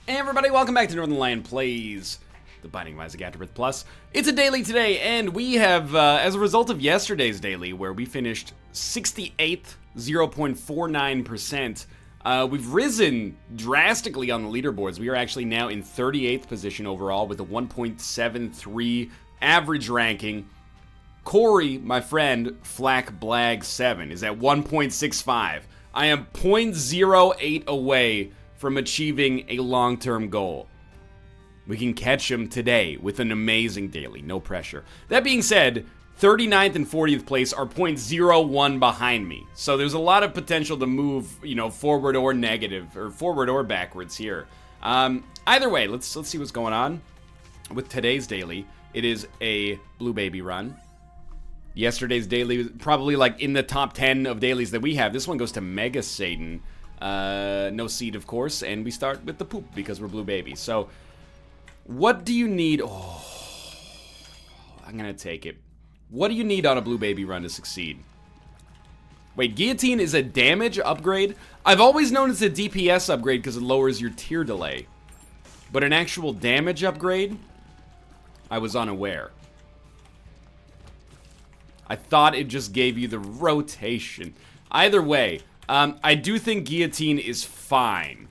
Hey everybody, welcome back to Northernlion Plays The Binding of Isaac AFTERBIRTH Plus. It's a daily today, and we have, as a result of yesterday's daily, where we finished 68th, 0.49%, we've risen drastically on the leaderboards. We are actually now in 38th position overall with a 1.73 average ranking. Corey, my friend, FlackBlag7, is at 1.65. I am 0.08 away from achieving a long-term goal. We can catch him today with an amazing daily, no pressure. That being said, 39th and 40th place are 0.01 behind me. So there's a lot of potential to move, forward or negative, or forward or backwards here. Either way, let's see what's going on with today's daily. It is a Blue Baby run. Yesterday's daily was probably like in the top 10 of dailies that we have. This one goes to Mega Satan. No seed, of course, and we start with the poop because we're Blue Baby. So, what do you need? Oh, I'm gonna take it. What do you need on a Blue Baby run to succeed? Wait, Guillotine is a damage upgrade? I've always known it's a DPS upgrade because it lowers your tier delay. But an actual damage upgrade? I was unaware. I thought it just gave you the rotation. Either way, I do think Guillotine is fine.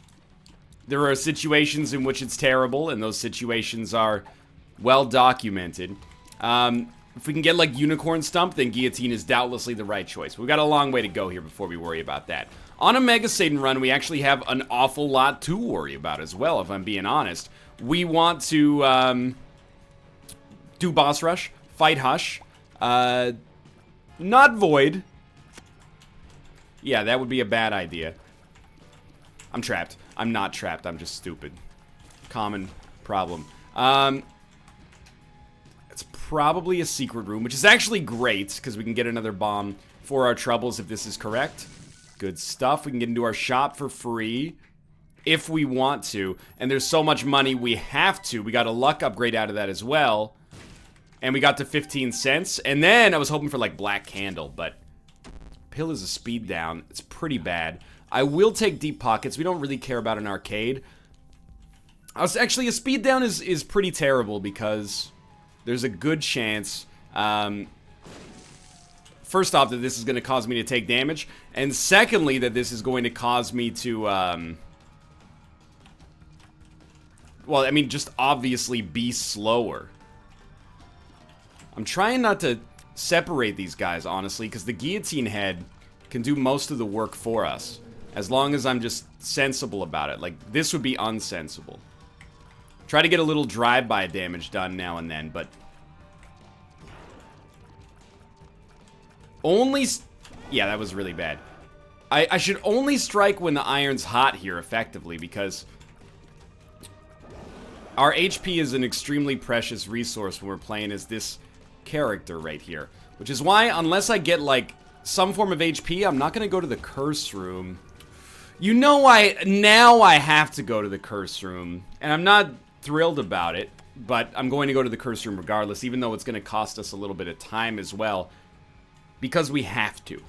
There are situations in which it's terrible, and those situations are well documented. If we can get like Unicorn Stump, then Guillotine is doubtlessly the right choice. We've got a long way to go here before we worry about that. On a Mega Satan run, we actually have an awful lot to worry about as well, if I'm being honest. We want to do Boss Rush, fight Hush, not Void. Yeah, that would be a bad idea. I'm trapped. I'm not trapped. I'm just stupid. Common problem. It's probably a secret room, which is actually great, because we can get another bomb for our troubles if this is correct. Good stuff. We can get into our shop for free if we want to. And there's so much money we have to. We got a luck upgrade out of that as well. And we got to 15 cents. And then I was hoping for, like, Black Candle, but Pill is a speed down. It's pretty bad. I will take Deep Pockets. We don't really care about an arcade. Actually, a speed down is pretty terrible because there's a good chance, first off, that this is going to cause me to take damage, and secondly, that this is going to cause me to, well, I mean, just obviously be slower. I'm trying not to separate these guys, honestly, because the Guillotine Head can do most of the work for us, as long as I'm just sensible about it. Like, this would be unsensible. Try to get a little drive-by damage done now and then, but only... Yeah, that was really bad. I should only strike when the iron's hot here, effectively, because our HP is an extremely precious resource when we're playing as this character right here. Which is why, unless I get, like, some form of HP, I'm not gonna go to the curse room. You know now I have to go to the curse room. And I'm not thrilled about it, but I'm going to go to the curse room regardless, even though it's gonna cost us a little bit of time as well. Because we have to.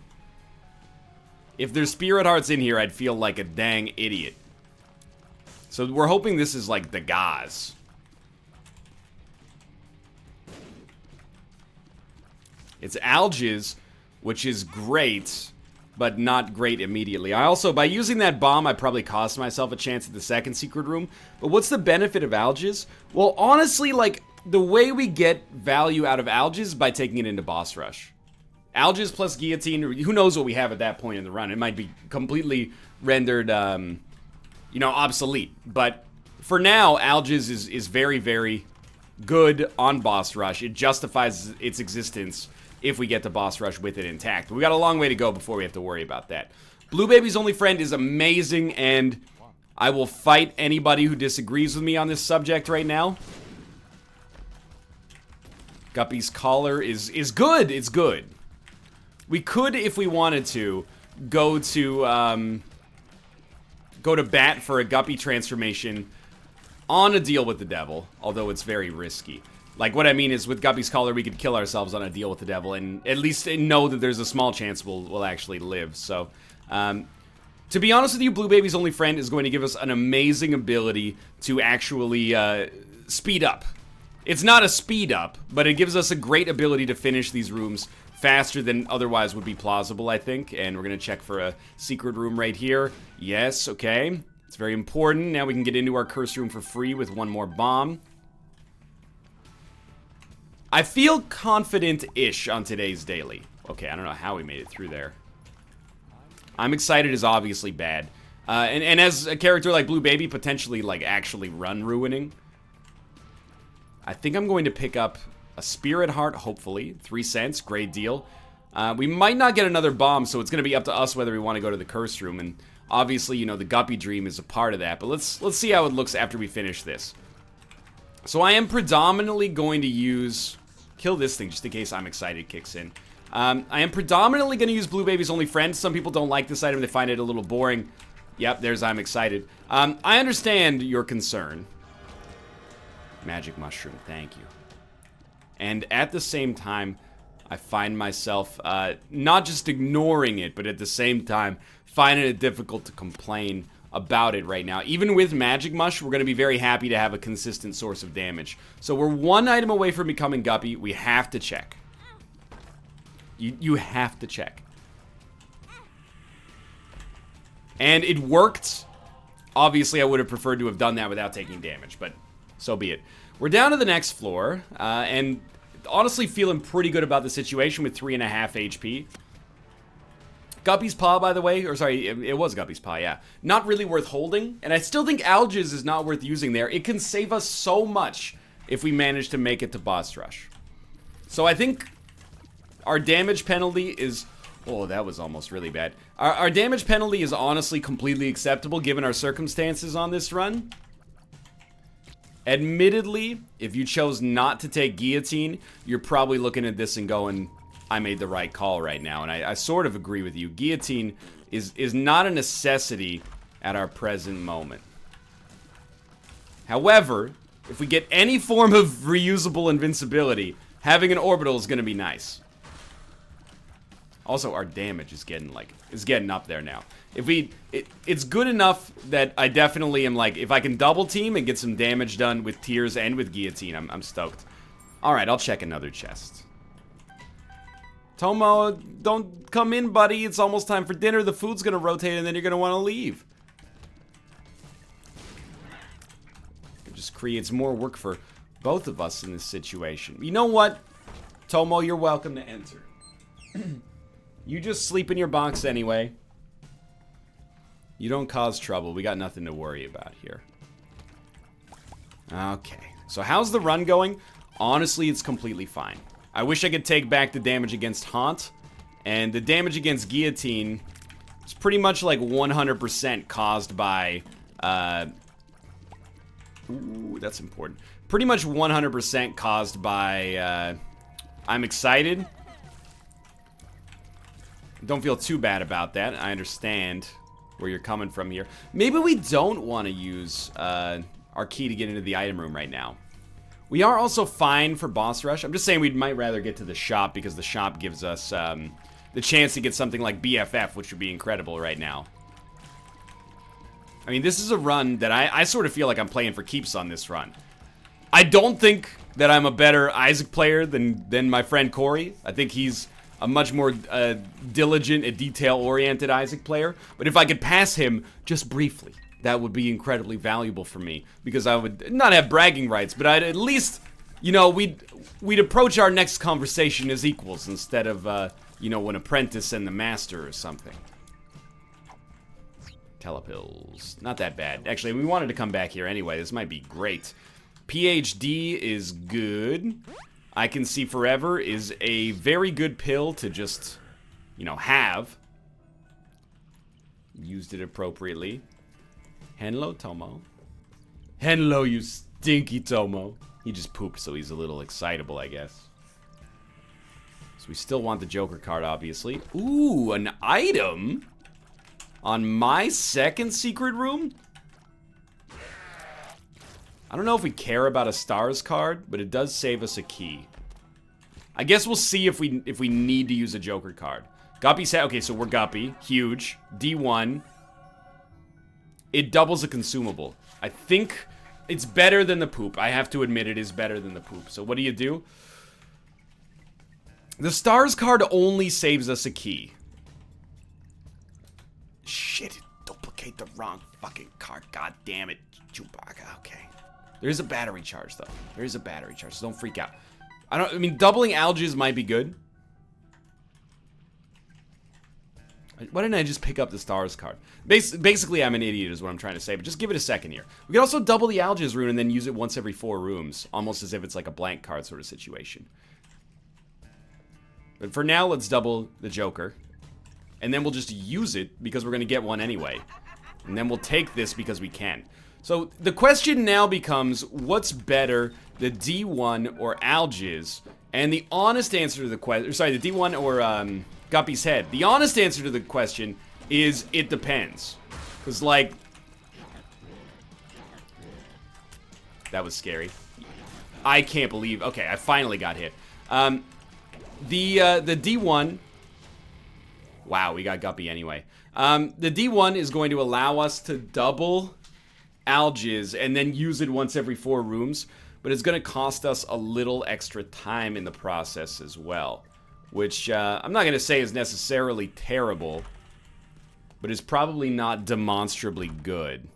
If there's Spirit Hearts in here, I'd feel like a dang idiot. So we're hoping this is like the Gauze. It's Algiz, which is great, but not great immediately. I also, by using that bomb, I probably cost myself a chance at the second secret room. But what's the benefit of Algiz? Well, honestly, like, the way we get value out of Algiz is by taking it into Boss Rush. Algiz plus Guillotine, who knows what we have at that point in the run. It might be completely rendered, obsolete. But for now, Algiz is very, very good on Boss Rush. It justifies its existence if we get to Boss Rush with it intact. We got a long way to go before we have to worry about that. Blue Baby's Only Friend is amazing, and I will fight anybody who disagrees with me on this subject right now. Guppy's Collar is good. It's good. We could, if we wanted to, go to bat for a Guppy transformation on a deal with the devil, although it's very risky. Like, what I mean is, with Guppy's Collar, we could kill ourselves on a deal with the devil, and at least know that there's a small chance we'll actually live. So, To be honest with you, Blue Baby's Only Friend is going to give us an amazing ability to actually speed up. It's not a speed up, but it gives us a great ability to finish these rooms faster than otherwise would be plausible, I think. And we're going to check for a secret room right here. Yes, okay. It's very important. Now we can get into our curse room for free with one more bomb. I feel confident-ish on today's daily. Okay, I don't know how we made it through there. I'm excited is obviously bad. And as a character like Blue Baby, potentially, like, actually run-ruining. I think I'm going to pick up a Spirit Heart, hopefully. 3 cents, great deal. We might not get another bomb, so it's going to be up to us whether we want to go to the curse room. And obviously, you know, the Guppy Dream is a part of that. But let's see how it looks after we finish this. So I am predominantly going to use... Kill this thing, just in case I'm excited kicks in. I am predominantly going to use Blue Baby's Only Friend. Some people don't like this item. They find it a little boring. Yep, there's I'm excited. I understand your concern. Magic Mushroom, thank you. And at the same time, I find myself not just ignoring it, but at the same time, finding it difficult to complain about it right now. Even with Magic Mush, we're going to be very happy to have a consistent source of damage. So we're one item away from becoming Guppy. We have to check. You have to check. And it worked. Obviously, I would have preferred to have done that without taking damage, but so be it. We're down to the next floor, and honestly feeling pretty good about the situation with 3.5 HP. Guppy's Paw, by the way, or sorry, it was Guppy's Paw, yeah. Not really worth holding, and I still think Algiz is not worth using there. It can save us so much if we manage to make it to Boss Rush. So I think our damage penalty is... Oh, that was almost really bad. Our damage penalty is honestly completely acceptable given our circumstances on this run. Admittedly, if you chose not to take Guillotine, you're probably looking at this and going, I made the right call right now. And I sort of agree with you. Guillotine is not a necessity at our present moment. However, if we get any form of reusable invincibility, having an orbital is going to be nice. Also, our damage is getting up there now. It's good enough that I definitely am like, if I can double team and get some damage done with Tears and with Guillotine, I'm stoked. All right, I'll check another chest. Tomo, don't come in, buddy. It's almost time for dinner. The food's gonna rotate and then you're gonna want to leave. It just creates more work for both of us in this situation. You know what? Tomo, you're welcome to enter. You just sleep in your box anyway. You don't cause trouble. We got nothing to worry about here. Okay. So how's the run going? Honestly, it's completely fine. I wish I could take back the damage against Haunt. And the damage against Guillotine is pretty much like 100% caused by... Ooh, that's important. Pretty much 100% caused by... I'm excited. Don't feel too bad about that. I understand where you're coming from here. Maybe we don't want to use our key to get into the item room right now. We are also fine for Boss Rush. I'm just saying we might rather get to the shop because the shop gives us the chance to get something like BFF, which would be incredible right now. I mean, this is a run that I sort of feel like I'm playing for keeps on this run. I don't think that I'm a better Isaac player than my friend Corey. I think he's a much more diligent and detail-oriented Isaac player. But if I could pass him just briefly, that would be incredibly valuable for me. Because I would not have bragging rights, but I'd at least, you know, we'd approach our next conversation as equals instead of, you know, an apprentice and the master or something. Telepills. Not that bad. Actually, we wanted to come back here anyway. This might be great. PhD is good. I Can See Forever is a very good pill to just, you know, have. Used it appropriately. Hello, Tomo. Hello, you stinky Tomo. He just pooped, so he's a little excitable, I guess. So we still want the Joker card, obviously. Ooh, an item? On my second secret room? I don't know if we care about a stars card, but it does save us a key. I guess we'll see if we need to use a Joker card. Guppy said, okay, so we're Guppy, huge, D1. it doubles a consumable. I think it's better than the poop. I have to admit it is better than the poop. So what do? The stars card only saves us a key. Shit, duplicate the wrong fucking card. God damn it, Chewbacca. Okay. There is a battery charge, though. There is a battery charge, so don't freak out. I mean, doubling algaes might be good. Why didn't I just pick up the stars card? Basically, I'm an idiot is what I'm trying to say, but just give it a second here. We can also double the algaes rune and then use it once every 4 rooms, almost as if it's like a blank card sort of situation. But for now, let's double the Joker. And then we'll just use it because we're going to get one anyway. And then we'll take this because we can. So the question now becomes, what's better, the D1 or algaes? And the honest answer to the question, sorry, the D1 or Guppy's head. The honest answer to the question is it depends. Because, like, that was scary. I can't believe, okay, I finally got hit. The D1, wow, we got Guppy anyway. The D1 is going to allow us to double algaes and then use it once every 4 rooms, but it's going to cost us a little extra time in the process as well, which I'm not going to say is necessarily terrible, but is probably not demonstrably good.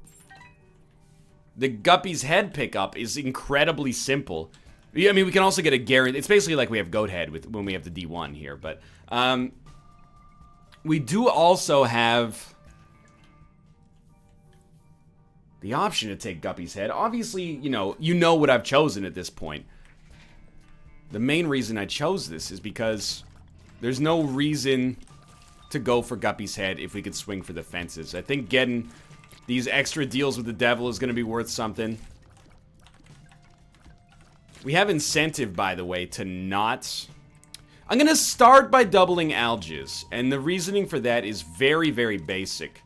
The Guppy's head pickup is incredibly simple. I mean, we can also get a guarantee. It's basically like we have Goat Head with when we have the D1 here, but we do also have the option to take Guppy's head. Obviously, you know what I've chosen at this point. The main reason I chose this is because there's no reason to go for Guppy's head if we could swing for the fences. I think getting these extra deals with the devil is going to be worth something. We have incentive, by the way, to not... I'm going to start by doubling algaes, and the reasoning for that is very, very basic.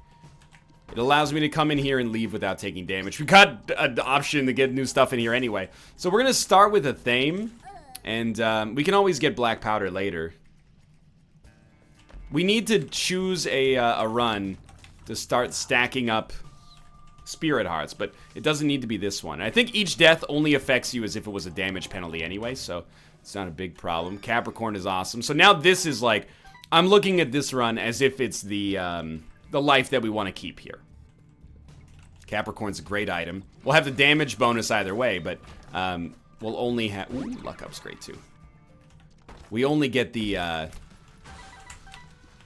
It allows me to come in here and leave without taking damage. We got an option to get new stuff in here anyway. So we're going to start with a theme, and we can always get black powder later. We need to choose a run to start stacking up spirit hearts, but it doesn't need to be this one. I think each death only affects you as if it was a damage penalty anyway, so it's not a big problem. Capricorn is awesome. So now this is like, I'm looking at this run as if it's the life that we want to keep here. Capricorn's a great item. We'll have the damage bonus either way, but we'll only have... Ooh, luck up's great too. We only get the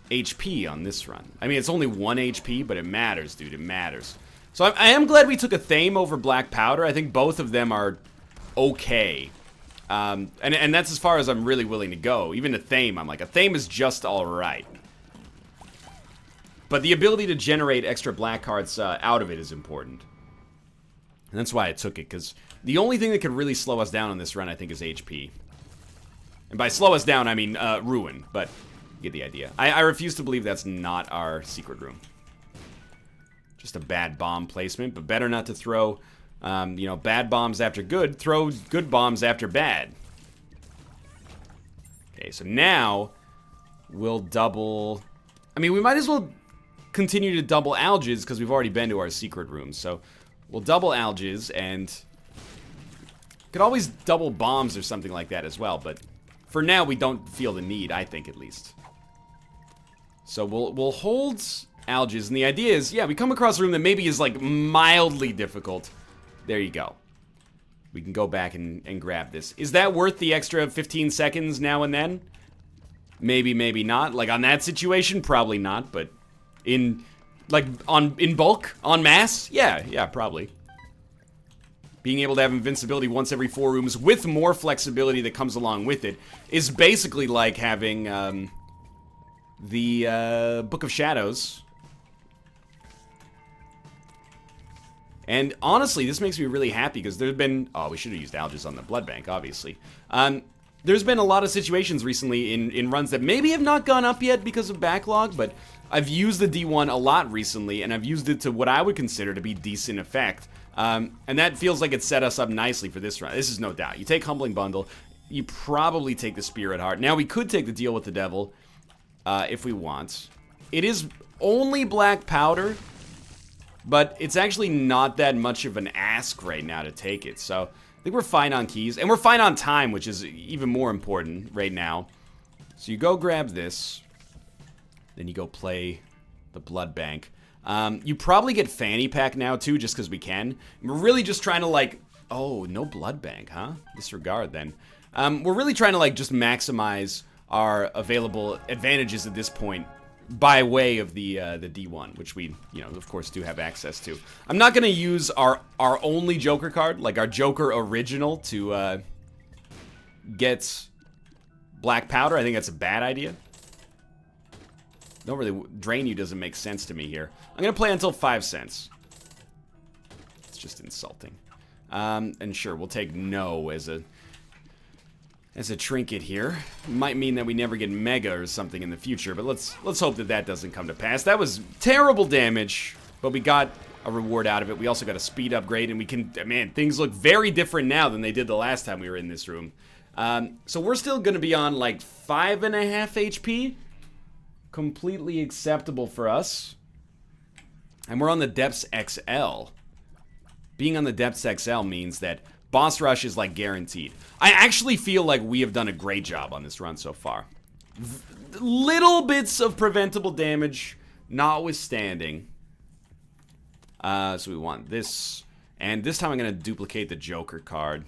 HP on this run. I mean, it's only 1 HP, but it matters, dude. It matters. So I am glad we took a Thame over Black Powder. I think both of them are okay. And that's as far as I'm really willing to go. Even a Thame, I'm like, a Thame is just alright. But the ability to generate extra black cards out of it is important. And that's why I took it, because the only thing that could really slow us down on this run, I think, is HP. And by slow us down, I mean ruin, but you get the idea. I refuse to believe that's not our secret room. Just a bad bomb placement, but better not to throw, bad bombs after good. Throw good bombs after bad. Okay, so now we'll double... I mean, we might as well continue to double algaes because we've already been to our secret room. So we'll double algaes and... could always double bombs or something like that as well, but for now we don't feel the need, I think at least. So we'll hold... algaes, and the idea is, yeah, we come across a room that maybe is like mildly difficult. There you go. We can go back and grab this. Is that worth the extra 15 seconds now and then? Maybe, maybe not. Like on that situation, probably not, but in bulk, en masse, yeah, probably. Being able to have invincibility once every 4 rooms with more flexibility that comes along with it is basically like having the Book of Shadows. And honestly, this makes me really happy because there's been... oh, we should have used algaes on the blood bank, obviously. There's been a lot of situations recently in runs that maybe have not gone up yet because of backlog, but I've used the D1 a lot recently, and I've used it to what I would consider to be decent effect. And that feels like it set us up nicely for this run. This is no doubt. You take Humbling Bundle, you probably take the Spirit Heart. Now, we could take the Deal with the Devil if we want. It is only Black Powder, but it's actually not that much of an ask right now to take it. So I think we're fine on keys, and we're fine on time, which is even more important right now. So you go grab this, then you go play the blood bank. You probably get fanny pack now too, just because we can. We're really just trying to like, oh, no blood bank, huh? Disregard then. We're really trying to like just maximize our available advantages at this point by way of the D1, which we, you know, of course do have access to. I'm not gonna use our only Joker card, like our Joker original, to get black powder. I think that's a bad idea. Don't really drain you doesn't make sense to me here. I'm gonna play until 5 cents. It's just insulting. And sure, we'll take no as a trinket here. Might mean that we never get mega or something in the future, but let's hope that that doesn't come to pass. That was terrible damage, but we got a reward out of it. We also got a speed upgrade, and we can, man, things look very different now than they did the last time we were in this room. So we're still gonna be on like 5.5 HP. Completely acceptable for us. And we're on the Depths XL. Being on the Depths XL means that boss rush is like guaranteed. I actually feel like we have done a great job on this run so far. Little bits of preventable damage notwithstanding. So we want this. And this time I'm going to duplicate the Joker card.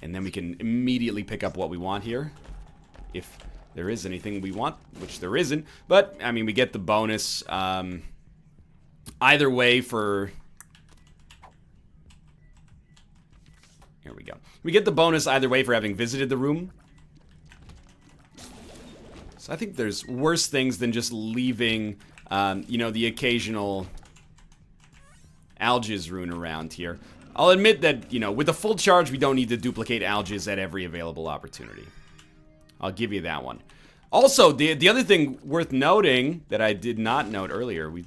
And then we can immediately pick up what we want here. If there is anything we want, which there isn't. But, I mean, we get the bonus either way for... Here we go. We get the bonus either way for having visited the room. So I think there's worse things than just leaving, you know, the occasional Algiz rune around here. I'll admit that, you know, with a full charge, we don't need to duplicate Algiz at every available opportunity. I'll give you that one. Also, the other thing worth noting that I did not note earlier, we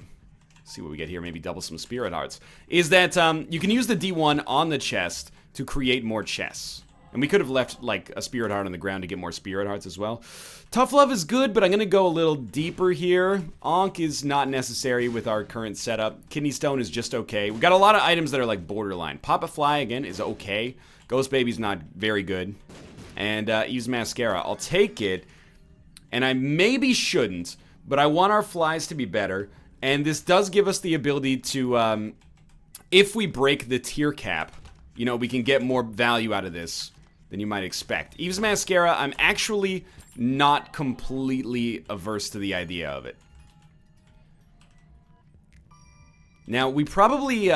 see what we get here, maybe double some spirit hearts, is that you can use the D1 on the chest to create more chests. And we could have left like a spirit heart on the ground to get more spirit hearts as well. Tough love is good, but I'm gonna go a little deeper here. Ankh is not necessary with our current setup. Kidney stone is just okay. We got a lot of items that are like borderline. Papa Fly again is okay. Ghost Baby's not very good. And Eve's Mascara, I'll take it. And I maybe shouldn't, but I want our flies to be better. And this does give us the ability to, if we break the tier cap, you know, we can get more value out of this than you might expect. Eve's Mascara, I'm actually not completely averse to the idea of it. Now, we probably,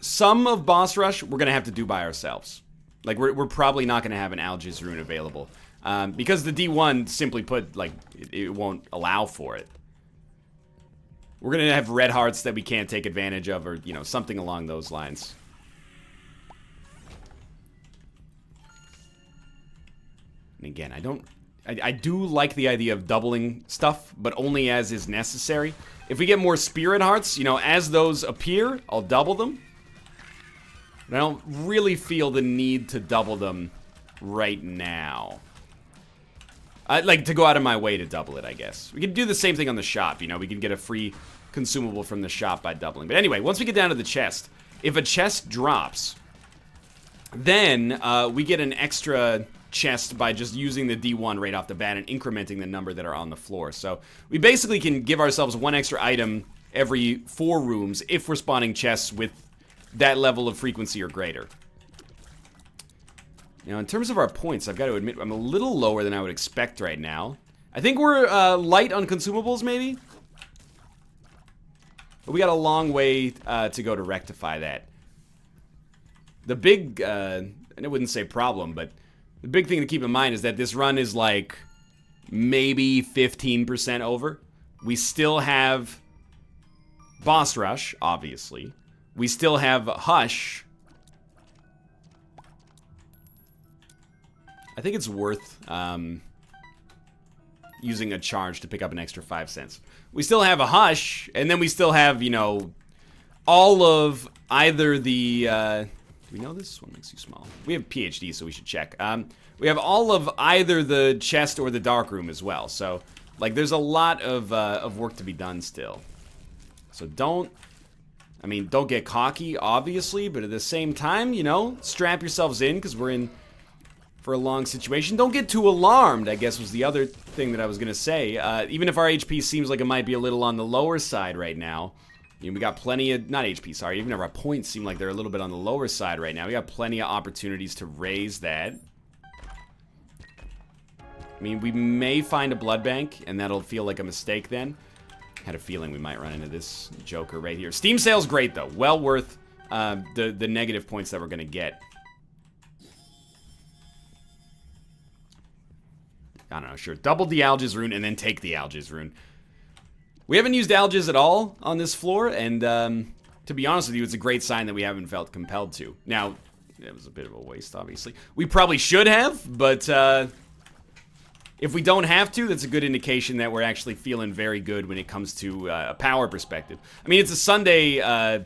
some of Boss Rush, we're going to have to do by ourselves. Like, we're probably not going to have an Algiz rune available. Because the D1, simply put, like, it won't allow for it. We're going to have red hearts that we can't take advantage of, or, you know, something along those lines. And again, I do like the idea of doubling stuff, but only as is necessary. If we get more spirit hearts, you know, as those appear, I'll double them. But I don't really feel the need to double them right now. I'd like to go out of my way to double it, I guess. We can do the same thing on the shop, you know, we can get a free consumable from the shop by doubling. But anyway, once we get down to the chest, if a chest drops, then we get an extra chest by just using the D1 right off the bat and incrementing the number that are on the floor. So we basically can give ourselves one extra item every 4 rooms if we're spawning chests with that level of frequency or greater. Now, in terms of our points, I've got to admit I'm a little lower than I would expect right now. I think we're light on consumables, maybe? But we got a long way to go to rectify that. The big, and I wouldn't say problem, but the big thing to keep in mind is that this run is like maybe 15% over. We still have Boss Rush, obviously. We still have Hush. I think it's worth using a charge to pick up an extra 5 cents. We still have a Hush, and then we still have, you know, all of either the... do we know this one makes you small? We have PhD, so we should check. We have all of either the chest or the dark room as well. So Like, there's a lot of work to be done still. So don't get cocky, obviously, but at the same time, you know, strap yourselves in, because we're in for a long situation. Don't get too alarmed, I guess, was the other thing that I was going to say. Even if our HP seems like it might be a little on the lower side right now, you know, we got plenty of, not HP, sorry, even if our points seem like they're a little bit on the lower side right now, we got plenty of opportunities to raise that. I mean, we may find a blood bank, and that'll feel like a mistake then. Had a feeling we might run into this joker right here. Steam sale's great, though. Well worth the negative points that we're going to get. I don't know, sure. Double the Algiz rune and then take the Algiz rune. We haven't used Algiz at all on this floor, and to be honest with you, it's a great sign that we haven't felt compelled to. Now, it was a bit of a waste, obviously. We probably should have, but if we don't have to, that's a good indication that we're actually feeling very good when it comes to a power perspective. I mean, it's a Sunday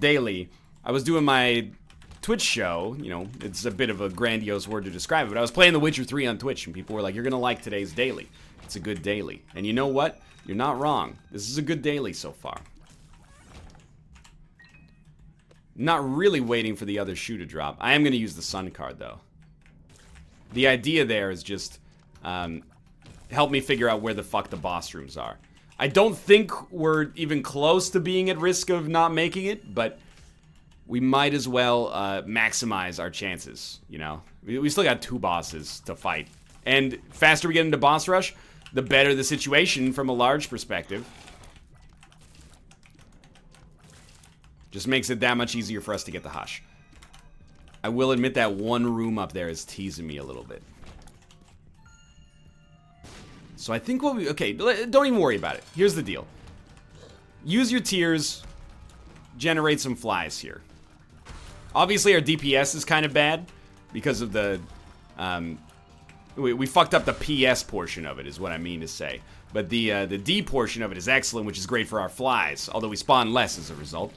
daily. I was doing my Twitch show, you know, it's a bit of a grandiose word to describe it, but I was playing The Witcher 3 on Twitch, and people were like, you're gonna like today's daily. It's a good daily. And you know what? You're not wrong. This is a good daily so far. Not really waiting for the other shoe to drop. I am gonna use the sun card, though. The idea there is just help me figure out where the fuck the boss rooms are. I don't think we're even close to being at risk of not making it, but we might as well maximize our chances, you know? We still got 2 bosses to fight. And faster we get into boss rush, the better the situation from a large perspective. Just makes it that much easier for us to get the hush. I will admit that one room up there is teasing me a little bit. So I think what we... Okay, don't even worry about it. Here's the deal. Use your tears. Generate some flies here. Obviously, our DPS is kind of bad because of the... we fucked up the PS portion of it, is what I mean to say. But the D portion of it is excellent, which is great for our flies, although we spawn less as a result.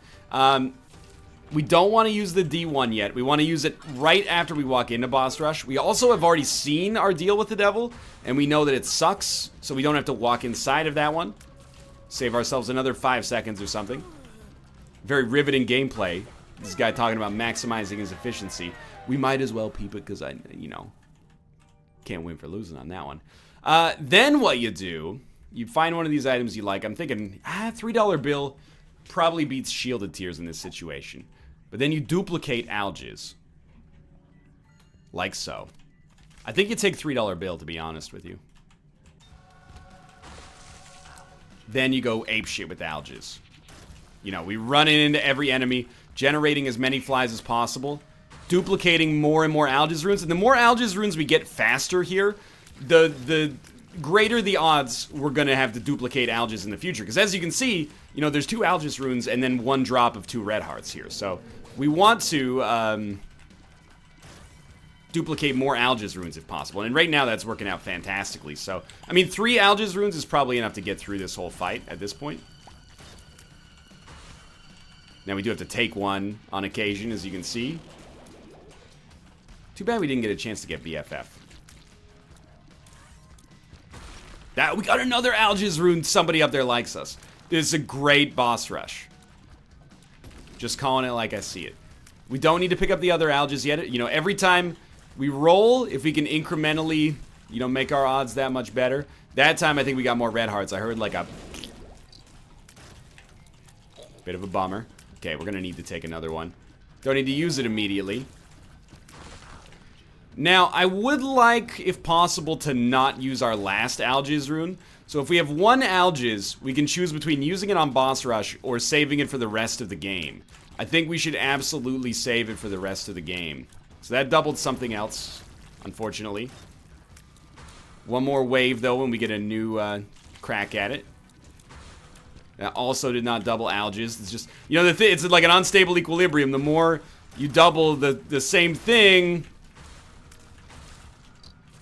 We don't want to use the D1 yet. We want to use it right after we walk into boss rush. We also have already seen our deal with the devil, and we know that it sucks, so we don't have to walk inside of that one. Save ourselves another 5 seconds or something. Very riveting gameplay. This guy talking about maximizing his efficiency. We might as well peep it because I, you know, can't win for losing on that one. Then what you do, you find one of these items you like. I'm thinking, $3 bill probably beats shielded tears in this situation. But then you duplicate Algiz. Like so. I think you take $3 bill, to be honest with you. Then you go apeshit with Algiz. You know, we run into every enemy, generating as many flies as possible, duplicating more and more Algiz runes, and the more Algiz runes we get faster here, the greater the odds we're gonna have to duplicate Algiz in the future. Because as you can see, you know, there's 2 Algiz runes and then 1 drop of 2 red hearts here. So we want to duplicate more Algiz runes if possible. And right now that's working out fantastically. So, I mean, 3 Algiz runes is probably enough to get through this whole fight at this point. Now we do have to take one on occasion, as you can see. Too bad we didn't get a chance to get BFF. We got another Algiz rune. Somebody up there likes us. This is a great boss rush. Just calling it like I see it. We don't need to pick up the other Algiz yet. You know, every time we roll, if we can incrementally, you know, make our odds that much better. That time I think we got more red hearts. I heard like a bit of a bummer. Okay, we're gonna need to take another one. Don't need to use it immediately. Now, I would like, if possible, to not use our last Algiz rune. So if we have 1 Algiz, we can choose between using it on boss rush or saving it for the rest of the game. I think we should absolutely save it for the rest of the game. So that doubled something else, unfortunately. One more wave, though, when we get a new crack at it. That also did not double Algiz. It's just, you know, it's like an unstable equilibrium. The more you double the same thing,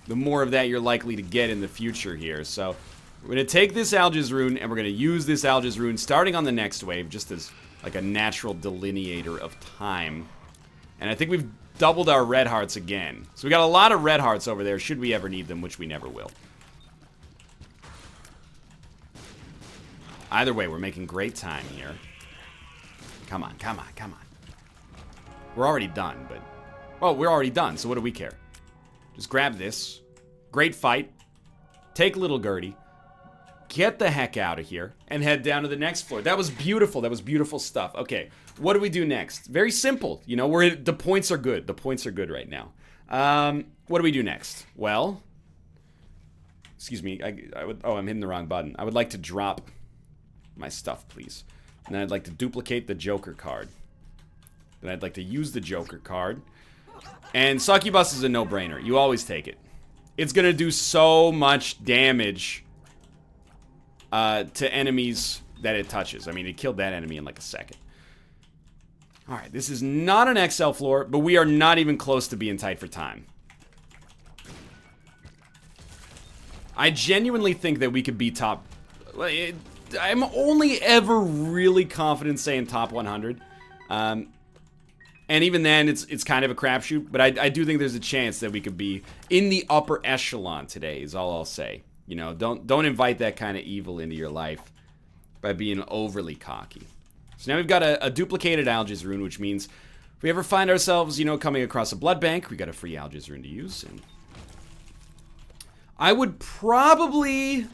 the more of that you're likely to get in the future here. So we're going to take this Algiz rune, and we're going to use this Algiz rune starting on the next wave, just as like a natural delineator of time. And I think we've doubled our red hearts again. So we got a lot of red hearts over there, should we ever need them, which we never will. Either way, we're making great time here. Come on, come on, come on. We're already done, but... Oh, we're already done, so what do we care? Just grab this. Great fight. Take little Gertie. Get the heck out of here. And head down to the next floor. That was beautiful. That was beautiful stuff. Okay, what do we do next? Very simple. You know, the points are good. The points are good right now. What do we do next? Well... Excuse me. I'm hitting the wrong button. I would like to drop my stuff, please. And then I'd like to duplicate the Joker card. Then I'd like to use the Joker card. And Succubus is a no-brainer. You always take it. It's gonna do so much damage to enemies that it touches. I mean, it killed that enemy in like a second. Alright, this is not an XL floor, but we are not even close to being tight for time. I genuinely think that we could be top... I'm only ever really confident saying top 100. And even then, it's kind of a crapshoot. But I do think there's a chance that we could be in the upper echelon today, is all I'll say. You know, don't invite that kind of evil into your life by being overly cocky. So now we've got a duplicated Algiz rune, which means if we ever find ourselves, you know, coming across a blood bank, we got a free Algiz rune to use. And I would probably,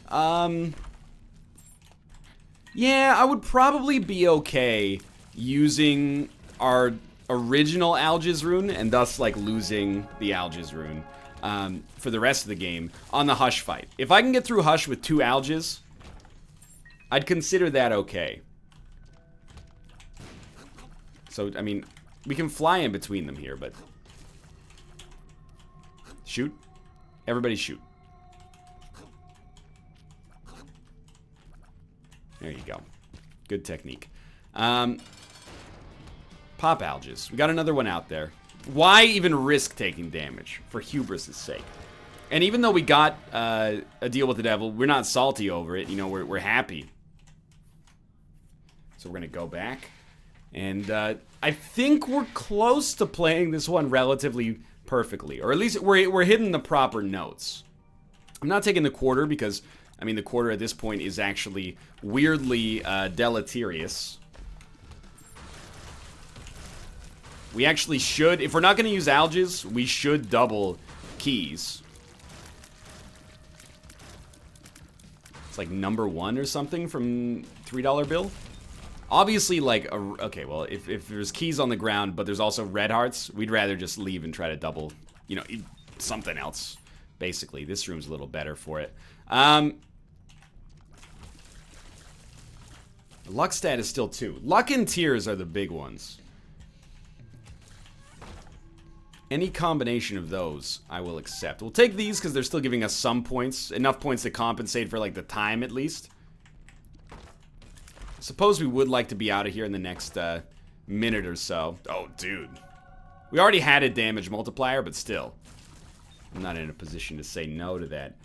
yeah, I would probably be okay using our original Algiz rune and thus, like, losing the Algiz rune for the rest of the game on the Hush fight. If I can get through Hush with 2 Algiz, I'd consider that okay. So, I mean, we can fly in between them here, but... Shoot. Everybody shoot. There you go. Good technique. Pop Algiz. We got another one out there. Why even risk taking damage? For hubris' sake. And even though we got a deal with the devil, we're not salty over it. You know, we're happy. So we're going to go back. And I think we're close to playing this one relatively perfectly. Or at least we're hitting the proper notes. I'm not taking the quarter because... I mean, the quarter at this point is actually weirdly deleterious. We actually should, if we're not going to use Algiz, we should double keys. It's like #1 or something from $3 bill. Obviously, like, okay, well, if there's keys on the ground, but there's also red hearts, we'd rather just leave and try to double, you know, something else. Basically, this room's a little better for it. Luck stat is still 2. Luck and tears are the big ones. Any combination of those, I will accept. We'll take these because they're still giving us some points. Enough points to compensate for, like, the time, at least. Suppose we would like to be out of here in the next minute or so. Oh, dude. We already had a damage multiplier, but still. I'm not in a position to say no to that.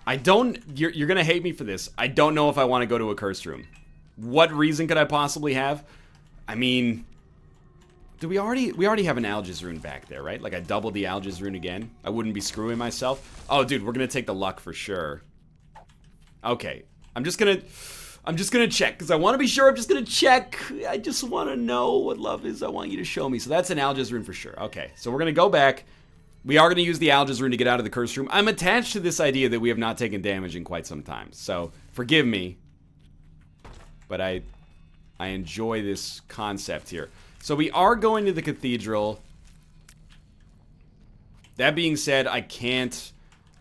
I don't... You're gonna hate me for this. I don't know if I want to go to a cursed room. What reason could I possibly have? I mean... Do we already have an Algiz rune back there, right? Like, I doubled the Algiz rune again. I wouldn't be screwing myself. Oh, dude, we're gonna take the luck for sure. Okay. I'm just gonna check, because I want to be sure. I'm just gonna check. I just want to know what love is. I want you to show me. So that's an Algiz rune for sure. Okay, so we're gonna go back. We are going to use the Algiz rune to get out of the cursed room. I'm attached to this idea that we have not taken damage in quite some time. So, forgive me. But I enjoy this concept here. So, we are going to the Cathedral. That being said, I can't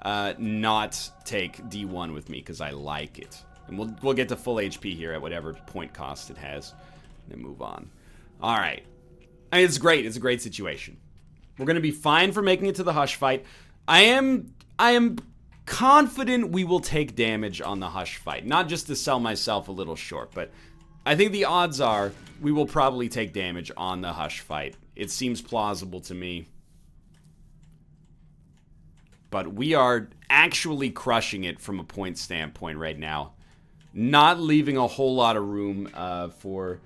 not take D1 with me because I like it. And we'll get to full HP here at whatever point cost it has. And then move on. Alright. I mean, it's great. It's a great situation. We're going to be fine for making it to the Hush fight. I am confident we will take damage on the Hush fight. Not just to sell myself a little short, but I think the odds are we will probably take damage on the Hush fight. It seems plausible to me. But we are actually crushing it from a point standpoint right now. Not leaving a whole lot of room for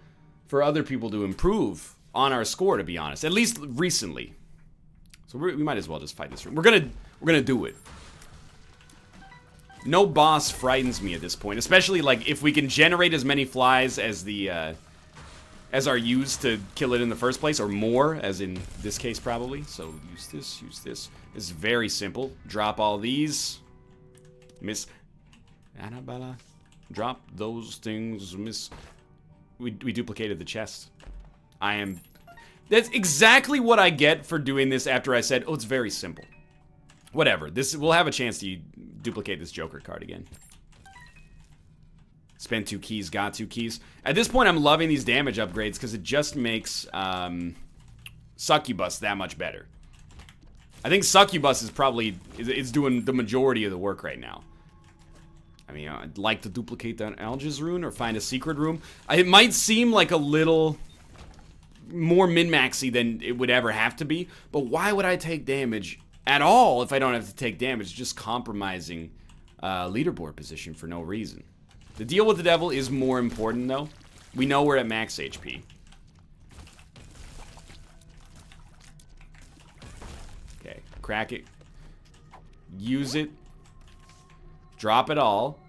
other people to improve on our score, to be honest. At least recently. So we might as well just fight this room. We're gonna do it. No boss frightens me at this point, especially like if we can generate as many flies as the as are used to kill it in the first place, or more, as in this case probably. So use this, use this. It's very simple. Drop all these. Miss Annabella. Drop those things, miss. We duplicated the chest. That's exactly what I get for doing this after I said, oh, it's very simple. Whatever. We'll have a chance to duplicate this Joker card again. Spend 2 keys, got 2 keys. At this point, I'm loving these damage upgrades because it just makes Succubus that much better. I think Succubus is probably is doing the majority of the work right now. I mean, I'd like to duplicate that Alga's rune or find a secret room. It might seem like a little more min-maxy than it would ever have to be, but why would I take damage at all if I don't have to take damage? Just compromising leaderboard position for no reason. The deal with the devil is more important, though. We know we're at max HP. Okay, crack it. Use it. Drop it all.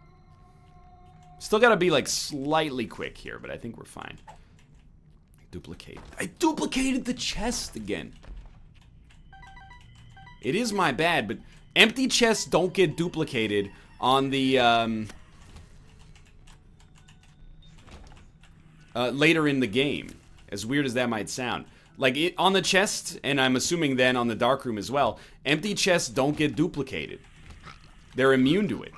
Still gotta be, like, slightly quick here, but I think we're fine. Duplicate. I duplicated the chest again. It is my bad, but empty chests don't get duplicated on the, later in the game. As weird as that might sound. Like, on the chest, and I'm assuming then on the dark room as well, empty chests don't get duplicated. They're immune to it.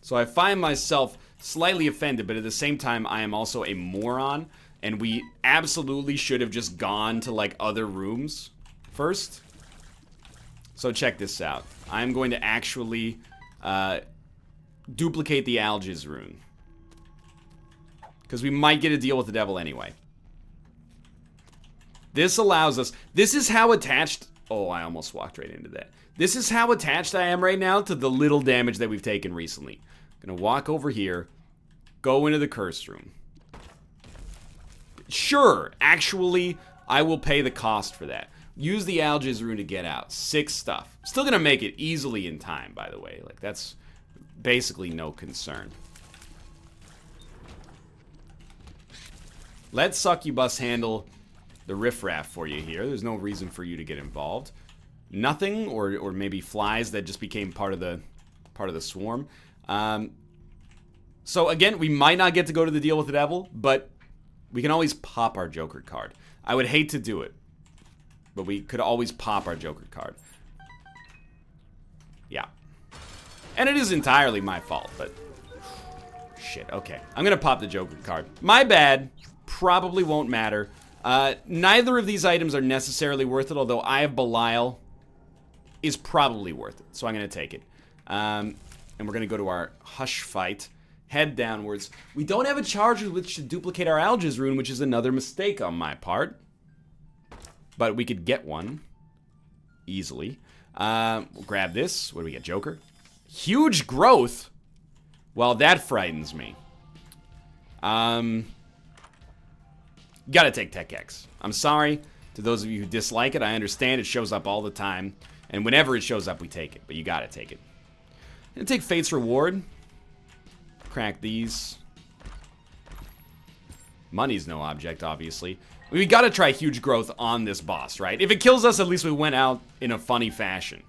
So I find myself slightly offended, but at the same time, I am also a moron, and we absolutely should have just gone to, like, other rooms first. So check this out. I'm going to actually duplicate the Alga's rune. Because we might get a deal with the devil anyway. This allows us... This is how attached... Oh, I almost walked right into that. This is how attached I am right now to the little damage that we've taken recently. Gonna walk over here. Go into the curse room. Sure, actually, I will pay the cost for that. Use the Alga's rune to get out. 6 stuff. Still gonna make it easily in time, by the way. Like, that's basically no concern. Let Succubus handle the riffraff for you here. There's no reason for you to get involved. Nothing, or maybe flies that just became part of the swarm. So again, we might not get to go to the deal with the devil, but we can always pop our Joker card. I would hate to do it, but we could always pop our Joker card. Yeah. And it is entirely my fault, but... Shit, okay. I'm gonna pop the Joker card. My bad. Probably won't matter. Neither of these items are necessarily worth it, although Eye of Belial is probably worth it, so I'm gonna take it. And we're gonna go to our Hush fight. Head downwards. We don't have a charge with which to duplicate our Alga's rune, which is another mistake on my part. But we could get one. Easily. We'll grab this. What do we get? Joker? Huge growth? Well, that frightens me. Gotta take Tech X. I'm sorry to those of you who dislike it. I understand it shows up all the time. And whenever it shows up, we take it. But you gotta take it. I'm gonna take Fate's Reward. Crack these. Money's no object, obviously. We gotta try huge growth on this boss, right? If it kills us, at least we went out in a funny fashion.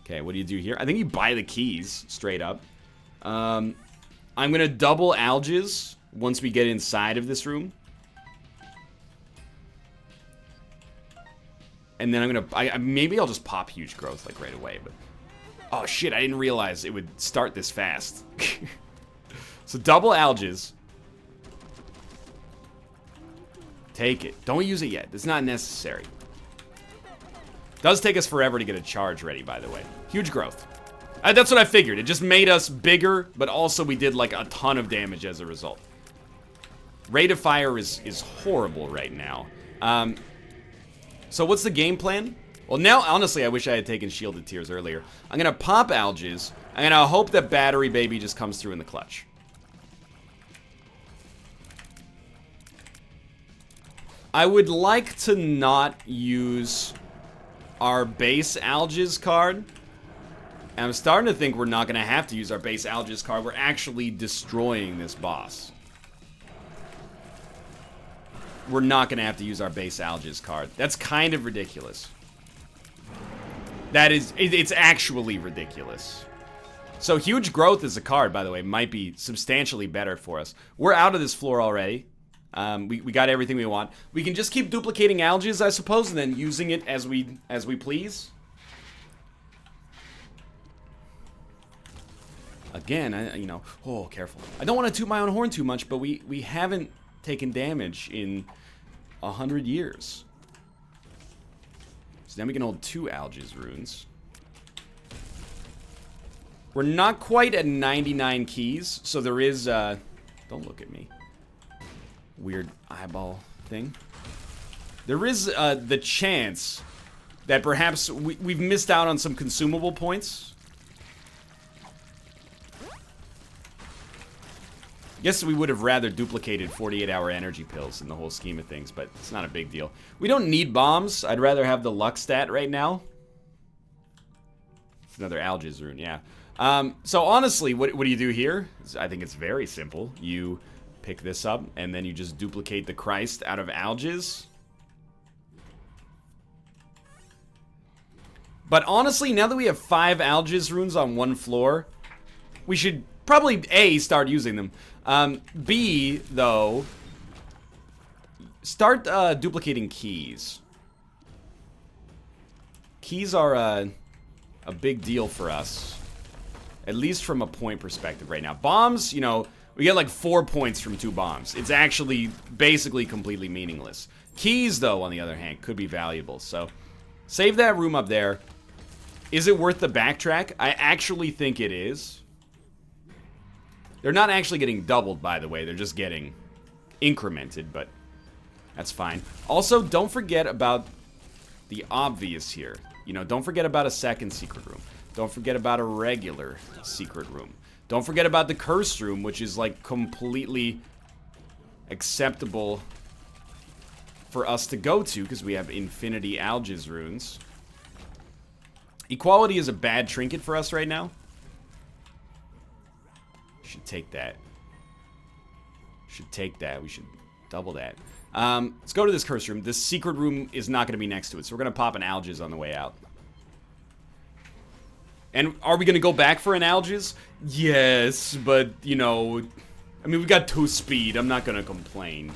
Okay, what do you do here? I think you buy the keys, straight up. I'm gonna double Alga's once we get inside of this room. And then I'm gonna... maybe I'll just pop huge growth, like, right away, but... Oh, shit, I didn't realize it would start this fast. So, double Alga's. Take it. Don't use it yet. It's not necessary. Does take us forever to get a charge ready, by the way. Huge growth. That's what I figured. It just made us bigger, but also we did, like, a ton of damage as a result. Rate of fire is horrible right now. So, what's the game plan? Well, now, honestly, I wish I had taken Shielded Tears earlier. I'm gonna pop Alga's. I'm gonna hope that Battery Baby just comes through in the clutch. I would like to not use our base Alga's card, And I'm starting to think we're not going to have to use our base Algis card. We're actually destroying this boss. We're not going to have to use our base Algis card. That's kind of ridiculous. That is, it's actually ridiculous. So huge growth as a card, by the way, might be substantially better for us. We're out of this floor already. We got everything we want. We can just keep duplicating Algis, I suppose, and then using it as we please. Again, you know, oh, careful. I don't want to toot my own horn too much, but we haven't taken damage in 100 years. So then we can hold 2 Algis runes. We're not quite at 99 keys, so there is, don't look at me. Weird eyeball thing. There is, the chance that perhaps we've missed out on some consumable points. Guess we would have rather duplicated 48-hour energy pills in the whole scheme of things, but it's not a big deal. We don't need bombs. I'd rather have the luck stat right now. It's another Algis rune, yeah. So honestly, what do you do here? I think it's very simple. You pick this up, and then you just duplicate the Christ out of Algis. But honestly, now that we have 5 Algis runes on one floor, we should probably, A, start using them. B, though, start duplicating keys. Keys are a big deal for us, at least from a point perspective right now. Bombs, you know, we get like 4 points from 2 bombs. It's actually basically completely meaningless. Keys, though, on the other hand, could be valuable. So save that room up there. Is it worth the backtrack? I actually think it is. They're not actually getting doubled, by the way. They're just getting incremented, but that's fine. Also, don't forget about the obvious here. You know, don't forget about a second secret room. Don't forget about a regular secret room. Don't forget about the cursed room, which is, like, completely acceptable for us to go to, because we have infinity Algis runes. Equality is a bad trinket for us right now. Should take that. Should take that. We should double that. Let's go to this curse room. This secret room is not going to be next to it, so we're going to pop an Algis on the way out. And are we going to go back for an Algis? Yes, but, you know, I mean, we've got 2 speed. I'm not going to complain.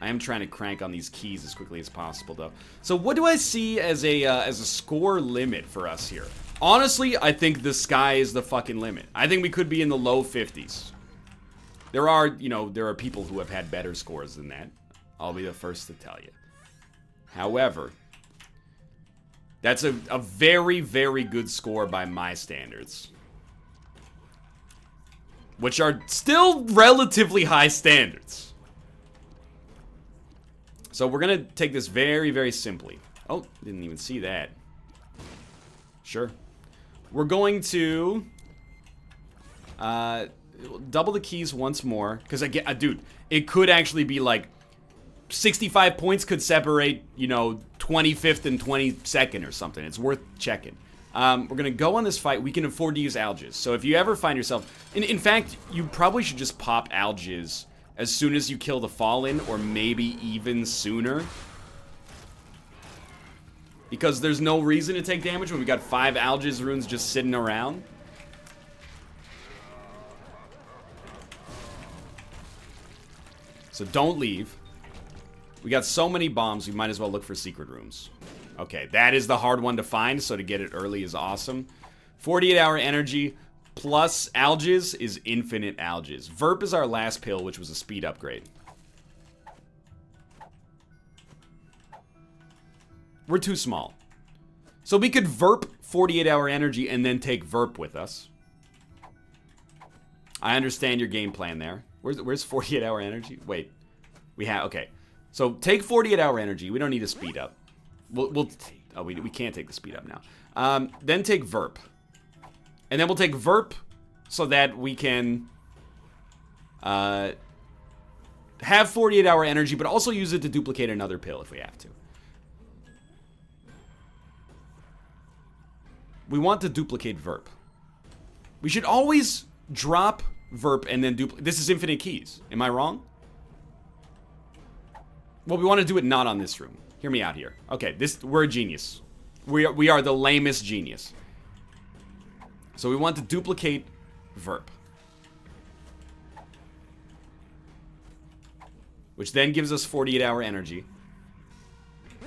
I am trying to crank on these keys as quickly as possible, though. So what do I see as a score limit for us here? Honestly, I think the sky is the fucking limit. I think we could be in the low 50s. There are, you know, there are people who have had better scores than that. I'll be the first to tell you. However, that's a very, very good score by my standards. Which are still relatively high standards. So we're going to take this very, very simply. Oh, didn't even see that. Sure. We're going to double the keys once more. Because, dude, it could actually be like 65 points could separate, you know, 25th and 22nd or something. It's worth checking. We're going to go on this fight. We can afford to use Algis. So if you ever find yourself... In fact, you probably should just pop Algis as soon as you kill the Fallen, or maybe even sooner. Because there's no reason to take damage when we got 5 Algis runes just sitting around. So don't leave. We got so many bombs, we might as well look for secret rooms. Okay, that is the hard one to find, so to get it early is awesome. 48-hour energy plus Algis is infinite Algis. Verp is our last pill, which was a speed upgrade. We're too small. So we could Verp 48-hour energy and then take Verp with us. I understand your game plan there. Where's 48-hour energy? Wait. We have... Okay. So take 48-hour energy. We don't need to speed up. We can't take the speed up now. Then take Verp. And then we'll take Verp so that we can have 48-hour energy, but also use it to duplicate another pill if we have to. we want to duplicate Verp. We should always drop Verp and then duplicate. This is infinite keys. Am I wrong? Well, we want to do it not on this room. Hear me out here. Okay, we're a genius. We are the lamest genius. So we want to duplicate Verp. Which then gives us 48-hour energy.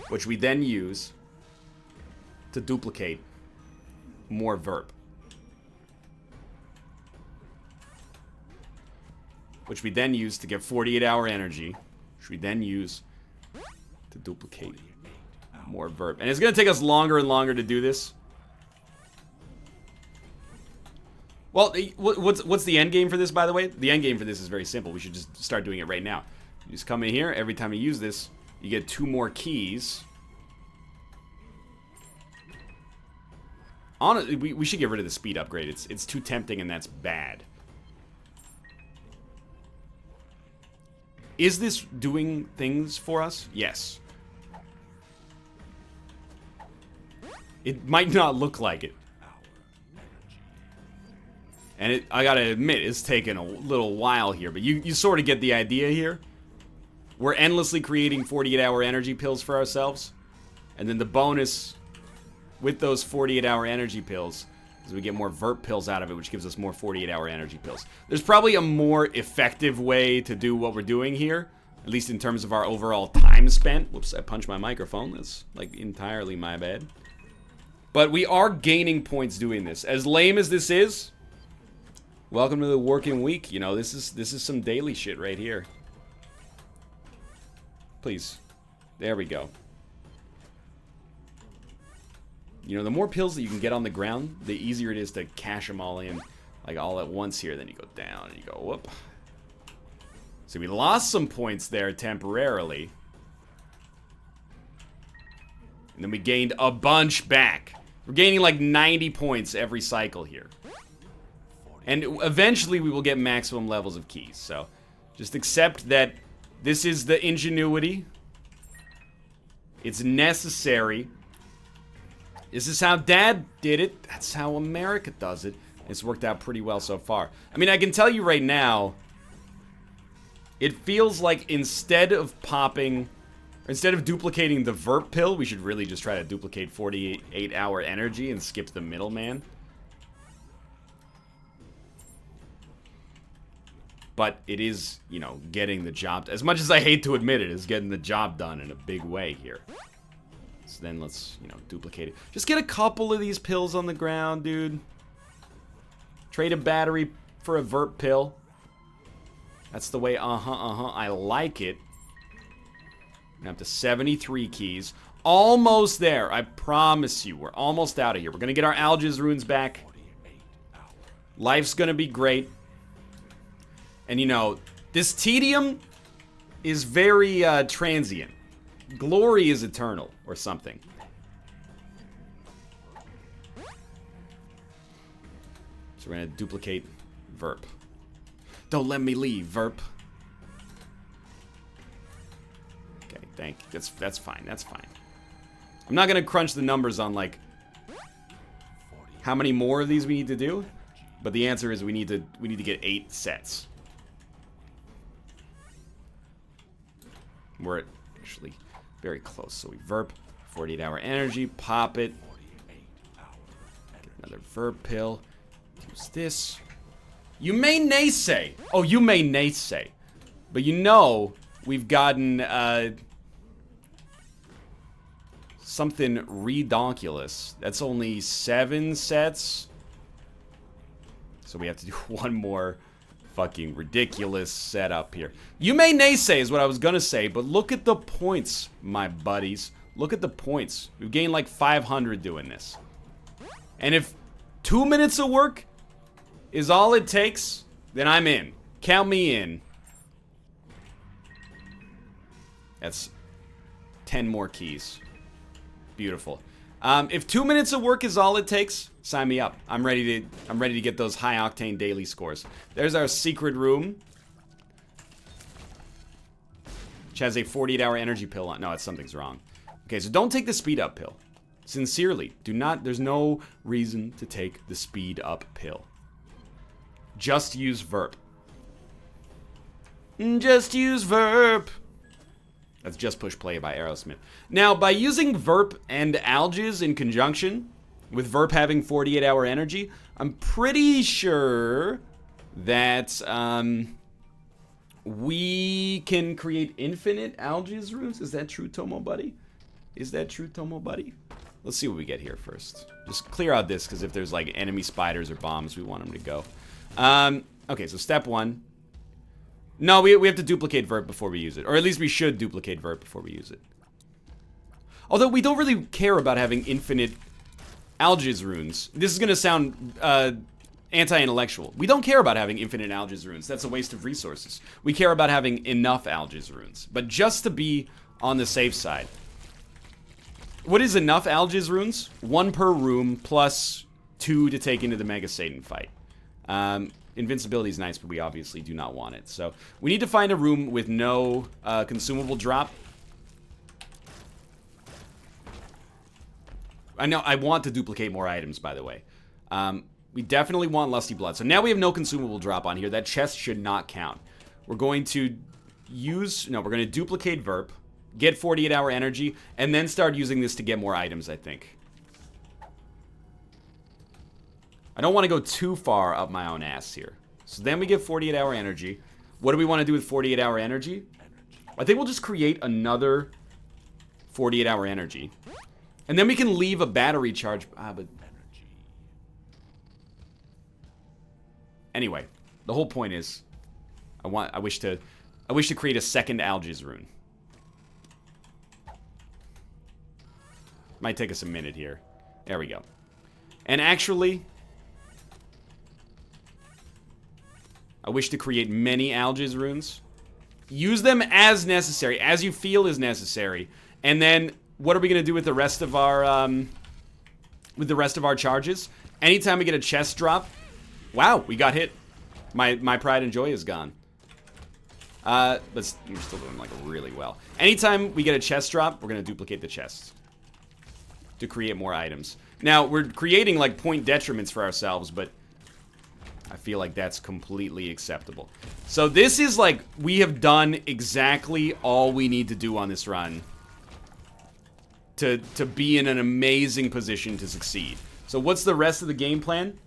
Which we then use to duplicate more Verp. Which we then use to get 48-hour energy. Which we then use to duplicate more Verp. And it's going to take us longer and longer to do this. Well, what's the end game for this, by the way? The end game for this is very simple. We should just start doing it right now. You just come in here. Every time you use this, you get 2 more keys. Honestly, we should get rid of the speed upgrade. It's too tempting, and that's bad. Is this doing things for us? Yes. It might not look like it. And I gotta admit, it's taken a little while here, but you sort of get the idea here. We're endlessly creating 48-hour energy pills for ourselves. And then the bonus with those 48-hour energy pills is we get more Verp pills out of it, which gives us more 48-hour energy pills. There's probably a more effective way to do what we're doing here, at least in terms of our overall time spent. Whoops, I punched my microphone. That's, like, entirely my bad. But we are gaining points doing this. As lame as this is, welcome to the working week. You know, this is some daily shit right here. Please. There we go. You know, the more pills that you can get on the ground, the easier it is to cash them all in, like, all at once here. Then you go down and you go, whoop. So we lost some points there temporarily. And then we gained a bunch back. We're gaining like 90 points every cycle here. And eventually we will get maximum levels of keys. So just accept that this is the ingenuity. It's necessary. This is how Dad did it. That's how America does it. It's worked out pretty well so far. I mean, I can tell you right now, it feels like instead of duplicating the Verp pill, we should really just try to duplicate 48-hour energy and skip the middleman. But it is, you know, getting the job. As much as I hate to admit it, it's getting the job done in a big way here. So then let's, you know, duplicate it. Just get a couple of these pills on the ground, dude. Trade a battery for a Verp pill. That's the way, I like it. I'm up to 73 keys. Almost there, I promise you. We're almost out of here. We're gonna get our Algiz runes back. Life's gonna be great. And you know, this tedium is very transient. Glory is eternal, or something. So we're gonna duplicate Verp. Don't let me leave, Verp. Okay, thank you. That's fine. That's fine. I'm not gonna crunch the numbers on like how many more of these we need to do, but the answer is we need to get 8 sets. We're actually very close. So we Verp, 48-hour energy, pop it. Get another Verp pill. Use this. You may naysay. Oh, you may naysay. But you know we've gotten something redonkulous. That's only 7 sets. So we have to do one more fucking ridiculous setup here. You may naysay is what I was gonna say, but look at the points, my buddies. Look at the points. We've gained like 500 doing this. And if 2 minutes of work is all it takes, then I'm in. Count me in. That's 10 more keys. Beautiful. If 2 minutes of work is all it takes, sign me up. I'm ready to get those high octane daily scores. There's our secret room, which has a 48-hour energy pill on. No, something's wrong. Okay, so don't take the speed up pill. Sincerely, there's no reason to take the speed up pill. Just use Verp. Just use Verp. That's Just Push Play by Aerosmith. Now, by using Verp and Alges in conjunction, with Verp having 48-hour energy, I'm pretty sure that we can create infinite Alges runes. Is that true, Tomo Buddy? Is that true, Tomo Buddy? Let's see what we get here first. Just clear out this, because if there's like enemy spiders or bombs, we want them to go. Okay, so step 1. No, we have to duplicate Verp before we use it. Or at least we should duplicate Verp before we use it. Although we don't really care about having infinite Alges runes. This is going to sound anti-intellectual. We don't care about having infinite Alges runes. That's a waste of resources. We care about having enough Alges runes. But just to be on the safe side. What is enough Alges runes? 1 per room plus 2 to take into the Mega Satan fight. Invincibility is nice, but we obviously do not want it. So we need to find a room with no consumable drop. I know I want to duplicate more items, by the way. We definitely want Lusty Blood. So now we have no consumable drop on here. That chest should not count. We're going to we're going to duplicate Verp, get 48-hour energy, and then start using this to get more items, I think. I don't want to go too far up my own ass here. So then we get 48-hour energy. What do we want to do with 48-hour energy? I think we'll just create another 48-hour energy. And then we can leave a battery charge. But anyway, the whole point is I wish to create a second Alges rune. Might take us a minute here. There we go. And actually, I wish to create many Alges runes. Use them as necessary, as you feel is necessary. And then, what are we gonna do with the rest of our charges? Anytime we get a chest drop, wow, we got hit. My pride and joy is gone. But we're still doing like really well. Anytime we get a chest drop, we're gonna duplicate the chests to create more items. Now we're creating like point detriments for ourselves, but I feel like that's completely acceptable. So this is like, we have done exactly all we need to do on this run to be in an amazing position to succeed. So what's the rest of the game plan?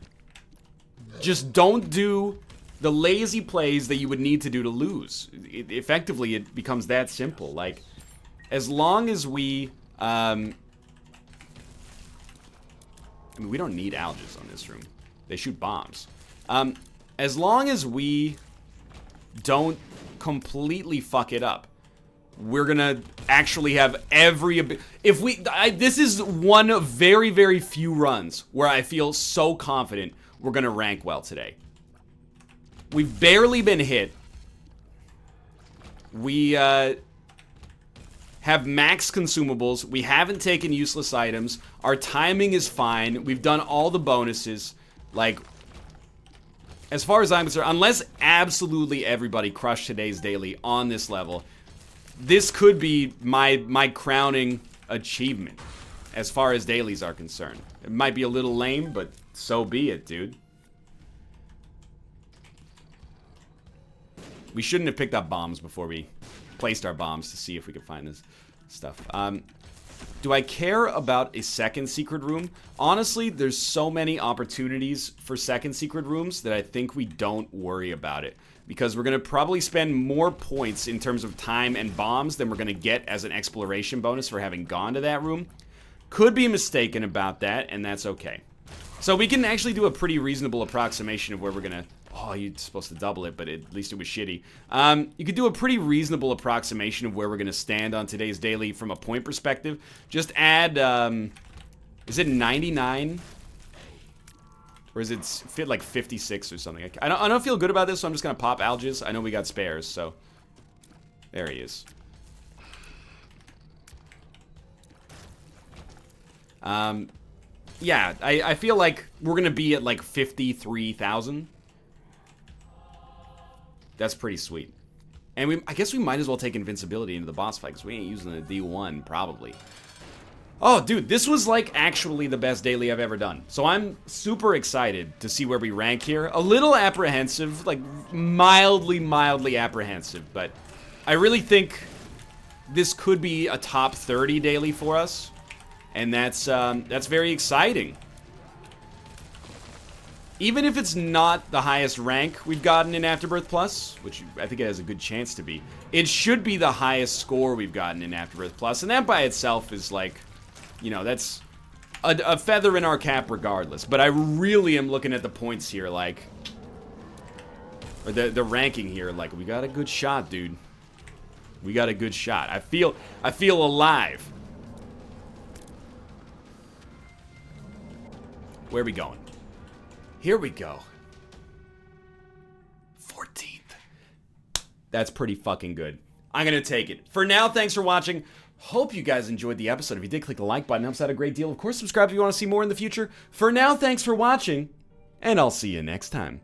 Just don't do the lazy plays that you would need to do to lose. Effectively, it becomes that simple. Like, as long as we... I mean, we don't need Alges on this room. They shoot bombs. As long as we don't completely fuck it up, we're gonna actually have every... this is one of very, very few runs where I feel so confident we're gonna rank well today. We've barely been hit. We, have max consumables. We haven't taken useless items. Our timing is fine. We've done all the bonuses. Like, as far as I'm concerned, unless absolutely everybody crushed today's daily on this level, this could be my crowning achievement as far as dailies are concerned. It might be a little lame, but so be it, dude. We shouldn't have picked up bombs before we placed our bombs to see if we could find this stuff. Do I care about a second secret room? Honestly, there's so many opportunities for second secret rooms that I think we don't worry about it. Because we're going to probably spend more points in terms of time and bombs than we're going to get as an exploration bonus for having gone to that room. Could be mistaken about that, and that's okay. So we can actually do a pretty reasonable approximation of where we're going to... Oh, you're supposed to double it, but at least it was shitty. You could do a pretty reasonable approximation of where we're going to stand on today's daily from a point perspective. Just add, is it 99? Or is it fit like 56 or something? I don't feel good about this, so I'm just going to pop Alges. I know we got spares, so... There he is. Yeah, I feel like we're going to be at like 53,000. That's pretty sweet. And I guess we might as well take invincibility into the boss fight, because we ain't using the D1, probably. Oh, dude, this was like actually the best daily I've ever done. So I'm super excited to see where we rank here. A little apprehensive, like mildly apprehensive, but I really think this could be a top 30 daily for us, and that's very exciting. Even if it's not the highest rank we've gotten in Afterbirth Plus, which I think it has a good chance to be, it should be the highest score we've gotten in Afterbirth Plus, and that by itself is like, you know, that's a feather in our cap regardless. But I really am looking at the points here, like, or the ranking here, like, we got a good shot, dude. We got a good shot. I feel alive. Where are we going? Here we go. 14th. That's pretty fucking good. I'm gonna take it. For now, thanks for watching. Hope you guys enjoyed the episode. If you did, click the like button. Helps out a great deal. Of course, subscribe if you want to see more in the future. For now, thanks for watching, and I'll see you next time.